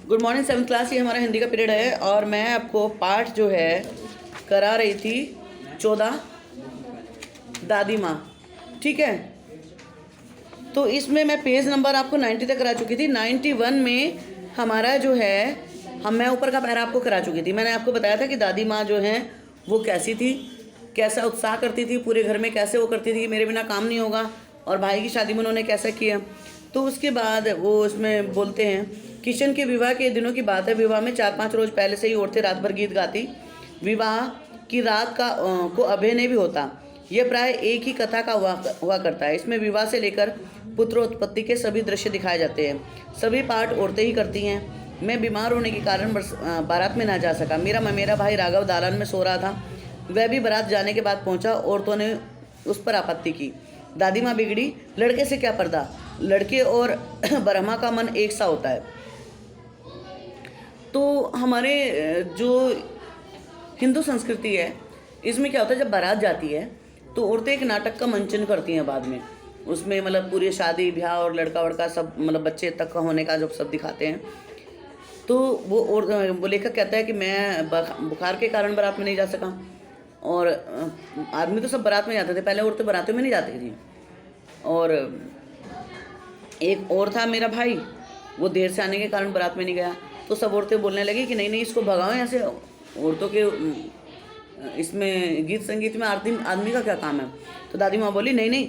Good morning 7th class. ये हमारा हिंदी का पीरियड है और मैं आपको पाठ जो है करा रही थी 14 दादी माँ। ठीक है, तो इसमें मैं पेज नंबर आपको 90 तक करा चुकी थी। 91 में हमारा जो है मैं ऊपर का पैरा आपको करा चुकी थी। मैंने आपको बताया था कि दादी माँ जो हैं वो कैसी थी, कैसा उत्साह करती थी पूरे घर में, कैसे वो करती थी कि मेरे बिना काम नहीं होगा, और भाई की शादी में उन्होंने कैसा किया। तो उसके बाद वो उसमें बोलते हैं, किशन के विवाह के दिनों की बात है। विवाह में 4-5 रोज पहले से ही औरतें रात भर गीत गाती। विवाह की रात को अभिनय भी होता। यह प्राय एक ही कथा का हुआ करता है। इसमें विवाह से लेकर पुत्रोत्पत्ति के सभी दृश्य दिखाए जाते हैं। सभी पाठ औरतें ही करती हैं। मैं बीमार होने के कारण बारात में ना जा सका। मेरा भाई राघव दालान में सो रहा था। वह भी बारात जाने के बाद पहुंचा। औरतों ने उस पर आपत्ति की। दादी माँ बिगड़ी, लड़के से क्या पर्दा, लड़के और ब्रह्मा का मन एक सा होता है। तो हमारे जो हिंदू संस्कृति है इसमें क्या होता है, जब बारात जाती है तो औरतें एक नाटक का मंचन करती हैं बाद में। उसमें मतलब पूरी शादी ब्याह और लड़का वड़का सब, मतलब बच्चे तक का होने का जब सब दिखाते हैं। तो वो लेखक कहता है कि मैं बुखार के कारण बारात में नहीं जा सका। और आदमी तो सब बारात में जाते थे, पहले औरतें बारातों में नहीं जाती थी। और एक और था मेरा भाई, वो देर से आने के कारण बारात में नहीं गया। तो सब औरतें बोलने लगी कि नहीं इसको भगाओ यहाँ से, औरतों के इसमें गीत संगीत में आदमी का क्या काम है। तो दादी माँ बोली नहीं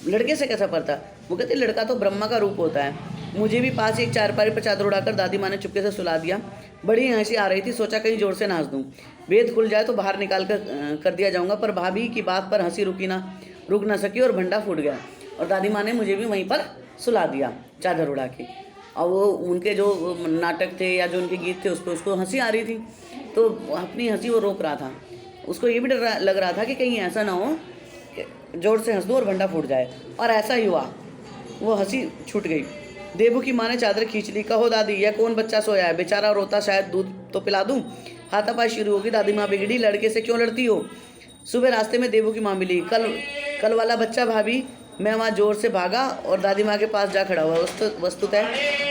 लड़के से कैसा पड़ता। वो कहते लड़का तो ब्रह्मा का रूप होता है। मुझे भी पास एक चारपाई पर चादर उड़ाकर दादी माँ ने चुपके से सुला दिया। बड़ी हंसी आ रही थी, सोचा कहीं जोर से नाच दूँ, वेद खुल जाए तो बाहर निकाल कर दिया जाऊँगा। पर भाभी की बात पर हंसी रुक ना सकी और भंडा फूट गया। और दादी माँ ने मुझे भी वहीं पर सुला दिया चादर उड़ा के। और वो उनके जो नाटक थे या जो उनके गीत थे उसको हंसी आ रही थी, तो अपनी हंसी वो रोक रहा था। उसको ये भी डर लग रहा था कि कहीं ऐसा ना हो कि जोर से हंस दूँ और भंडा फूट जाए। और ऐसा ही हुआ, वो हंसी छूट गई। देबू की माँ ने चादर खींच ली। कहो दादी, यह कौन बच्चा सोया है, बेचारा रोता, शायद दूध तो पिला दूँ। हाथापाई शुरू होगी। दादी माँ बिगड़ी, लड़के से क्यों लड़ती हो। सुबह रास्ते में देबू की माँ मिली। कल वाला बच्चा भाभी। मैं वहाँ जोर से भागा और दादी माँ के पास जा खड़ा हुआ। वस्तुतः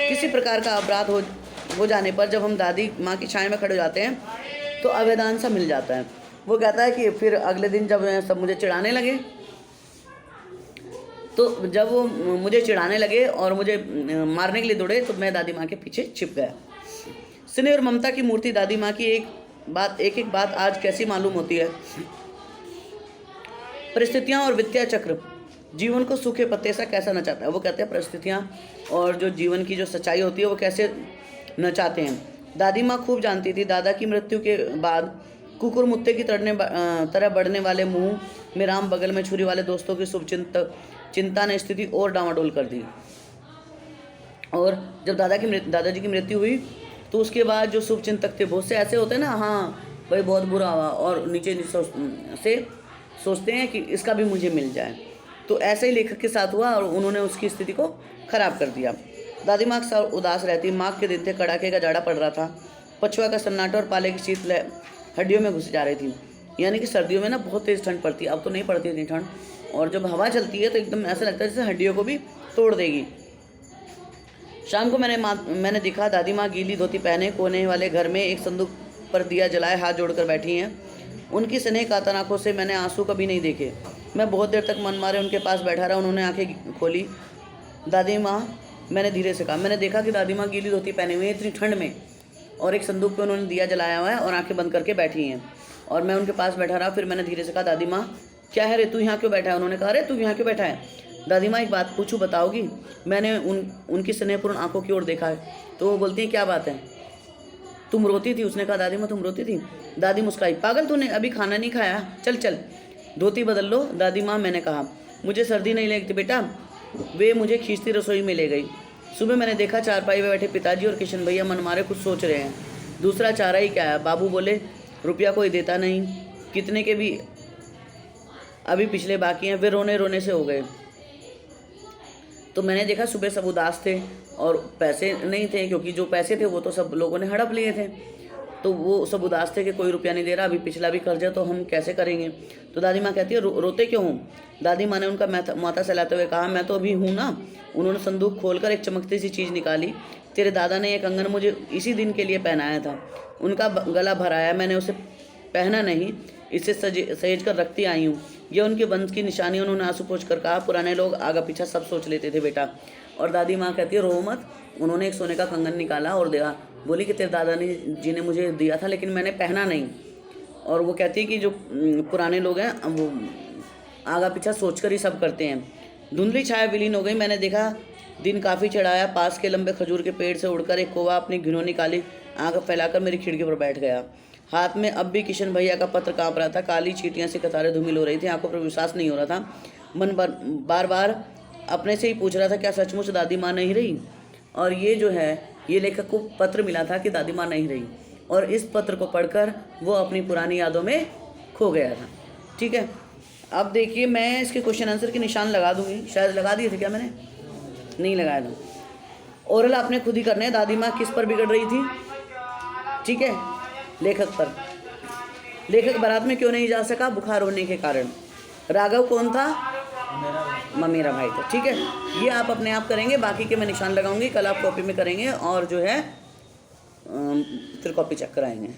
किसी प्रकार का अपराध हो जाने पर जब हम दादी माँ की छाया में खड़े हो जाते हैं तो अवैधान सा मिल जाता है। वो कहता है कि फिर अगले दिन जब सब मुझे चिढ़ाने लगे, तो जब वो मुझे चिढ़ाने लगे और मुझे मारने के लिए दौड़े तो मैं दादी माँ के पीछे छिप गया। स्नेह और ममता की मूर्ति दादी माँ की एक एक बात आज कैसी मालूम होती है। परिस्थितियाँ और वित्तीय चक्र जीवन को सूखे पत्ते सा कैसा नचाता है। वो कहते हैं परिस्थितियाँ और जो जीवन की जो सच्चाई होती है वो कैसे नचाते हैं। दादी माँ खूब जानती थी। दादा की मृत्यु के बाद कुकुर मुत्ते की तरह बढ़ने वाले मुंह में राम, बगल में छुरी वाले दोस्तों की शुभ चिंता ने स्थिति और डामाडोल कर दी। और जब दादाजी की मृत्यु हुई तो उसके बाद जो शुभ चिंतक थे, बहुत से ऐसे होते हैं ना, हाँ भाई बहुत बुरा हुआ, और नीचे से सोचते हैं कि इसका भी मुझे मिल जाए। तो ऐसे ही लेखक के साथ हुआ और उन्होंने उसकी स्थिति को खराब कर दिया। दादी माँ अक्सर उदास रहती। माघ के दिन थे, कड़ाके का जाड़ा पड़ रहा था। पछुआ का सन्नाटा और पाले की शीत हड्डियों में घुस जा रही थी। यानी कि सर्दियों में ना बहुत तेज़ ठंड पड़ती है, अब तो नहीं पड़ती इतनी ठंड। और जब हवा चलती है तो एकदम ऐसा लगता है जैसे हड्डियों को भी तोड़ देगी। शाम को मैंने देखा दादी माँ गीली धोती पहने कोने वाले घर में एक संदूक पर दिया जलाए हाथ जोड़कर बैठी हैं। उनकी स्नेह कातर आंखों से मैंने आंसू कभी नहीं देखे। मैं बहुत देर तक मन मारे उनके पास बैठा रहा। उन्होंने आंखें खोली। दादी माँ, मैंने धीरे से कहा। मैंने देखा कि दादी माँ गीली धोती पहने हुई है इतनी ठंड में, और एक संदूक पे उन्होंने दिया जलाया हुआ है और आंखें बंद करके बैठी हैं। और मैं उनके पास बैठा रहा। फिर मैंने धीरे से कहा, दादी माँ क्या है रे, तू यहाँ क्यों बैठा है। उन्होंने कहा, अरे तू यहाँ क्यों बैठा है। दादी माँ एक बात पूछूँ, बताओगी। मैंने उनकी स्नेहपूर्ण आंखों की ओर देखा है। तो वो बोलती है, क्या बात है, तुम रोती थी। उसने कहा, दादी माँ तुम रोती थी। दादी मुस्कुराई, पागल तूने अभी खाना नहीं खाया, चल धोती बदल लो। दादी माँ, मैंने कहा मुझे सर्दी नहीं लगती बेटा। वे मुझे खींचती रसोई में ले गई। सुबह मैंने देखा चारपाई में बैठे पिताजी और किशन भैया मन मारे कुछ सोच रहे हैं। दूसरा चारा ही क्या है। बाबू बोले, रुपया कोई देता नहीं, कितने के भी अभी पिछले बाकी हैं। वे रोने से हो गए। तो मैंने देखा सुबह सब उदास थे और पैसे नहीं थे, क्योंकि जो पैसे थे वो तो सब लोगों ने हड़प लिए थे। तो वो सब उदास थे कि कोई रुपया नहीं दे रहा, अभी पिछला भी कर्ज है तो हम कैसे करेंगे। तो दादी माँ कहती है, रोते क्यों हूँ। दादी माँ ने उनका माथा सहलाते हुए कहा, मैं तो अभी हूँ ना। उन्होंने संदूक खोलकर एक चमकती सी चीज़ निकाली। तेरे दादा ने ये कंगन मुझे इसी दिन के लिए पहनाया था, उनका गला भराया, मैंने उसे पहना नहीं, इसे सहेज कर रखती आई हूँ। यह उनके वंश की निशानी। उन्होंने आंसू पोंछ कर कहा, पुराने लोग आगा पीछा सब सोच लेते थे बेटा। और दादी माँ कहती है, रो मत। उन्होंने एक सोने का कंगन निकाला और दिया, बोली कि तेरे दादा जी ने मुझे दिया था लेकिन मैंने पहना नहीं। और वो कहती है कि जो पुराने लोग हैं वो आगा पीछा सोच कर ही सब करते हैं। धुंधली छाया विलीन हो गई। मैंने देखा दिन काफ़ी चढ़ाया। पास के लंबे खजूर के पेड़ से उड़कर एक कौवा अपनी घिनौनी काली आँख फैलाकर मेरी खिड़की पर बैठ गया। हाथ में अब भी किशन भैया का पत्र काँप रहा था। काली चींटियाँ से कतारें धूमिल हो रही थी। आंखों पर विश्वास नहीं हो रहा था। मन बार बार अपने से ही पूछ रहा था, क्या सचमुच दादी माँ नहीं रही? और ये जो है, ये लेखक को पत्र मिला था कि दादी माँ नहीं रही, और इस पत्र को पढ़कर वो अपनी पुरानी यादों में खो गया था। ठीक है, अब देखिए मैं इसके क्वेश्चन आंसर के निशान लगा दूंगी। शायद लगा दिए थे क्या? मैंने नहीं लगाया था। ओरल आपने खुद ही करने हैं। दादी माँ किस पर बिगड़ रही थी? ठीक है, लेखक पर। लेखक बारात में क्यों नहीं जा सका? बुखार होने के कारण। राघव कौन था? मेरा भाई था। ठीक है, ये आप अपने आप करेंगे, बाकी के मैं निशान लगाऊंगी। कल आप कॉपी में करेंगे और जो है फिर कॉपी चेक कराएंगे।